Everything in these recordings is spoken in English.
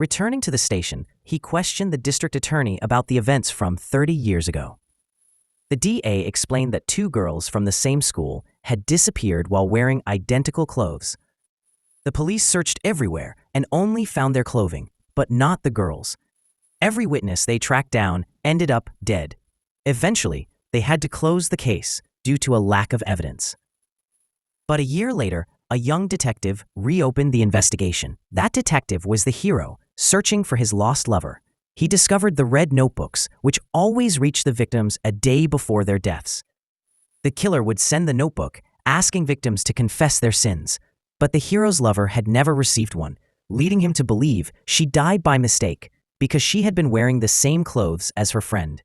Returning to the station, he questioned the district attorney about the events from 30 years ago. The DA explained that two girls from the same school had disappeared while wearing identical clothes. The police searched everywhere and only found their clothing, but not the girls. Every witness they tracked down ended up dead. Eventually, they had to close the case due to a lack of evidence. But a year later, a young detective reopened the investigation. That detective was the hero, searching for his lost lover. He discovered the red notebooks, which always reached the victims a day before their deaths. The killer would send the notebook, asking victims to confess their sins, but the hero's lover had never received one, leading him to believe she died by mistake because she had been wearing the same clothes as her friend.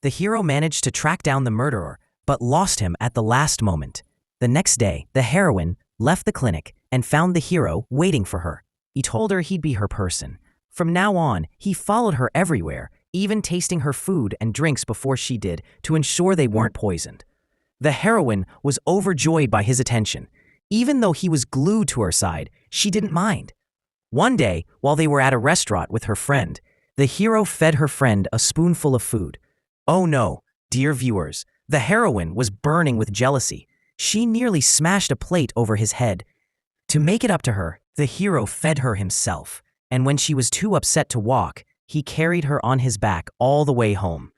The hero managed to track down the murderer, but lost him at the last moment. The next day, the heroine left the clinic and found the hero waiting for her. He told her he'd be her person. From now on, he followed her everywhere, even tasting her food and drinks before she did to ensure they weren't poisoned. The heroine was overjoyed by his attention. Even though he was glued to her side, she didn't mind. One day, while they were at a restaurant with her friend, the hero fed her friend a spoonful of food. Oh no, dear viewers, the heroine was burning with jealousy. She nearly smashed a plate over his head. To make it up to her, the hero fed her himself, and when she was too upset to walk, he carried her on his back all the way home.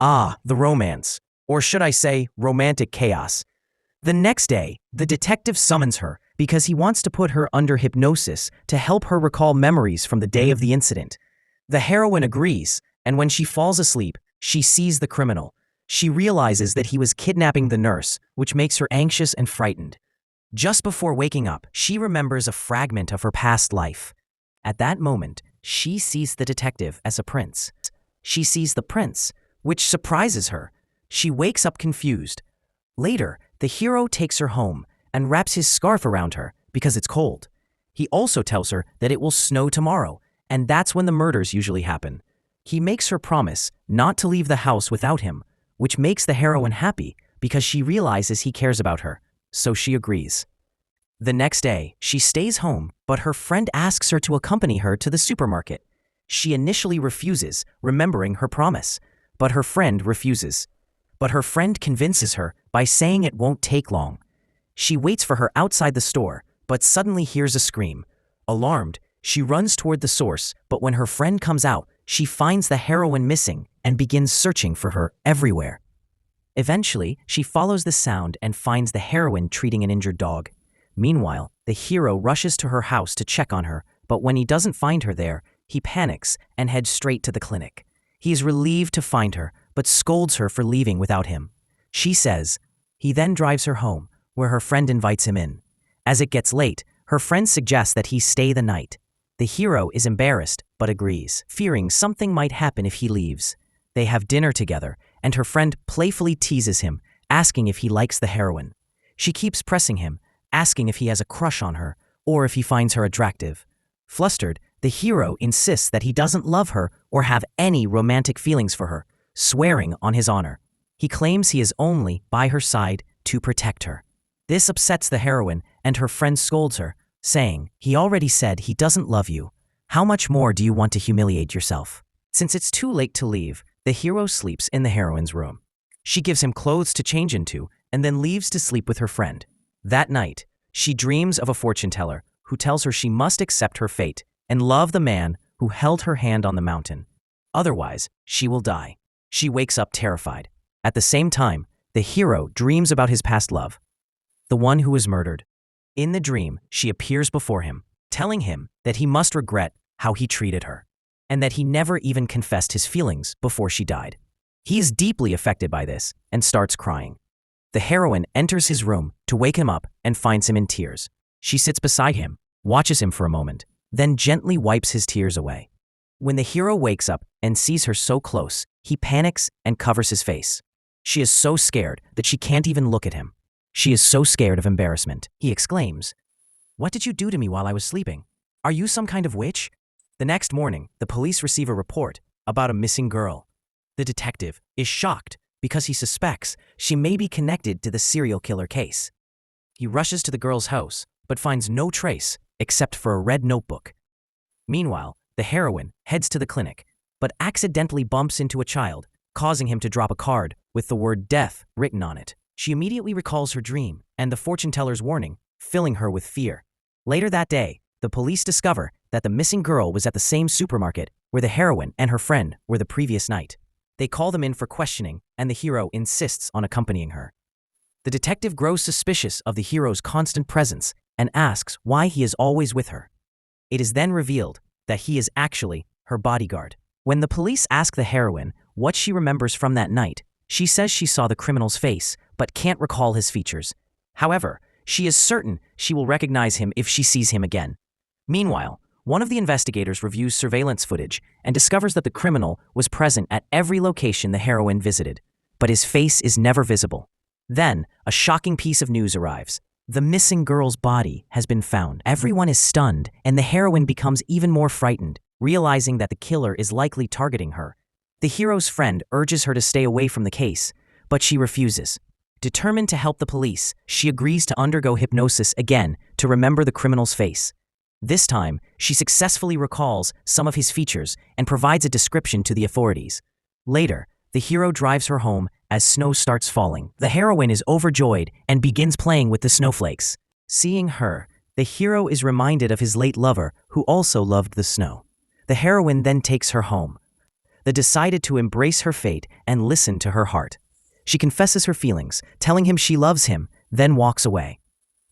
Ah, the romance. Or should I say, romantic chaos. The next day, the detective summons her because he wants to put her under hypnosis to help her recall memories from the day of the incident. The heroine agrees, and when she falls asleep, she sees the criminal. She realizes that he was kidnapping the nurse, which makes her anxious and frightened. Just before waking up, she remembers a fragment of her past life. At that moment, she sees the detective as a prince. She sees the prince, which surprises her. She wakes up confused. Later, the hero takes her home and wraps his scarf around her because it's cold. He also tells her that it will snow tomorrow, and that's when the murders usually happen. He makes her promise not to leave the house without him, which makes the heroine happy because she realizes he cares about her, so she agrees. The next day, she stays home, but her friend asks her to accompany her to the supermarket. She initially refuses, remembering her promise, but her friend refuses. But her friend convinces her by saying it won't take long. She waits for her outside the store, but suddenly hears a scream. Alarmed, she runs toward the source, but when her friend comes out, she finds the heroine missing and begins searching for her everywhere. Eventually, she follows the sound and finds the heroine treating an injured dog. Meanwhile, the hero rushes to her house to check on her, but when he doesn't find her there, he panics and heads straight to the clinic. He is relieved to find her, but scolds her for leaving without him. She says. He then drives her home, where her friend invites him in. As it gets late, her friend suggests that he stay the night. The hero is embarrassed, but agrees, fearing something might happen if he leaves. They have dinner together, and her friend playfully teases him, asking if he likes the heroine. She keeps pressing him, asking if he has a crush on her, or if he finds her attractive. Flustered, the hero insists that he doesn't love her or have any romantic feelings for her, swearing on his honor. He claims he is only by her side to protect her. This upsets the heroine, and her friend scolds her, saying, "He already said he doesn't love you. How much more do you want to humiliate yourself?" Since it's too late to leave, the hero sleeps in the heroine's room. She gives him clothes to change into, and then leaves to sleep with her friend. That night, she dreams of a fortune teller who tells her she must accept her fate and love the man who held her hand on the mountain. Otherwise, she will die. She wakes up terrified. At the same time, the hero dreams about his past love, the one who was murdered. In the dream, she appears before him, telling him that he must regret how he treated her, and that he never even confessed his feelings before she died. He is deeply affected by this and starts crying. The heroine enters his room to wake him up and finds him in tears. She sits beside him, watches him for a moment, then gently wipes his tears away. When the hero wakes up and sees her so close, he panics and covers his face. She is so scared that she can't even look at him. She is so scared of embarrassment. He exclaims, "What did you do to me while I was sleeping? Are you some kind of witch?" The next morning, the police receive a report about a missing girl. The detective is shocked because he suspects she may be connected to the serial killer case. He rushes to the girl's house, but finds no trace except for a red notebook. Meanwhile, The heroine heads to the clinic, but accidentally bumps into a child, causing him to drop a card with the word death written on it. She immediately recalls her dream and the fortune teller's warning, filling her with fear. Later that day, the police discover that the missing girl was at the same supermarket where the heroine and her friend were the previous night. They call them in for questioning, and the hero insists on accompanying her. The detective grows suspicious of the hero's constant presence and asks why he is always with her. It is then revealed that he is actually her bodyguard. When the police ask the heroine what she remembers from that night, she says she saw the criminal's face but can't recall his features. However, she is certain she will recognize him if she sees him again. Meanwhile, one of the investigators reviews surveillance footage and discovers that the criminal was present at every location the heroine visited, but his face is never visible. Then, a shocking piece of news arrives. The missing girl's body has been found. Everyone is stunned, and the heroine becomes even more frightened, realizing that the killer is likely targeting her. The hero's friend urges her to stay away from the case, but she refuses. Determined to help the police, she agrees to undergo hypnosis again to remember the criminal's face. This time, she successfully recalls some of his features and provides a description to the authorities. Later, the hero drives her home as snow starts falling. The heroine is overjoyed and begins playing with the snowflakes. Seeing her, the hero is reminded of his late lover, who also loved the snow. The heroine then takes her home. They decided to embrace her fate and listen to her heart. She confesses her feelings, telling him she loves him, then walks away.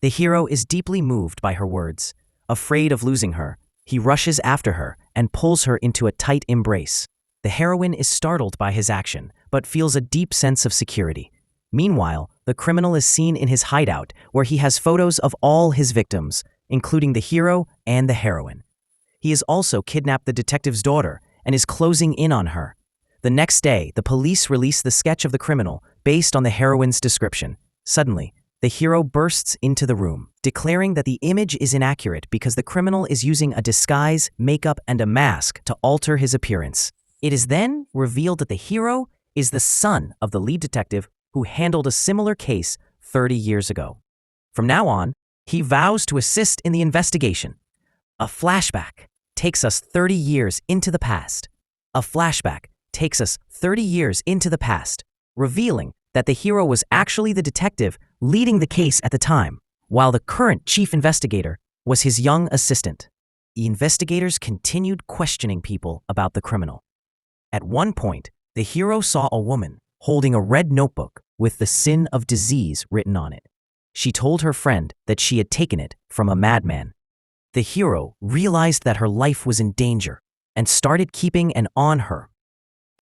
The hero is deeply moved by her words. Afraid of losing her, he rushes after her and pulls her into a tight embrace. The heroine is startled by his action, but feels a deep sense of security. Meanwhile, the criminal is seen in his hideout, where he has photos of all his victims, including the hero and the heroine. He has also kidnapped the detective's daughter and is closing in on her. The next day, the police release the sketch of the criminal based on the heroine's description. Suddenly, the hero bursts into the room, declaring that the image is inaccurate because the criminal is using a disguise, makeup, and a mask to alter his appearance. It is then revealed that the hero is the son of the lead detective who handled a similar case 30 years ago. From now on, he vows to assist in the investigation. A flashback takes us 30 years into the past. A flashback takes us 30 years into the past, revealing that the hero was actually the detective leading the case at the time, while the current chief investigator was his young assistant. The investigators continued questioning people about the criminal. At one point, the hero saw a woman holding a red notebook with the sin of disease written on it. She told her friend that she had taken it from a madman. The hero realized that her life was in danger and started keeping an eye on her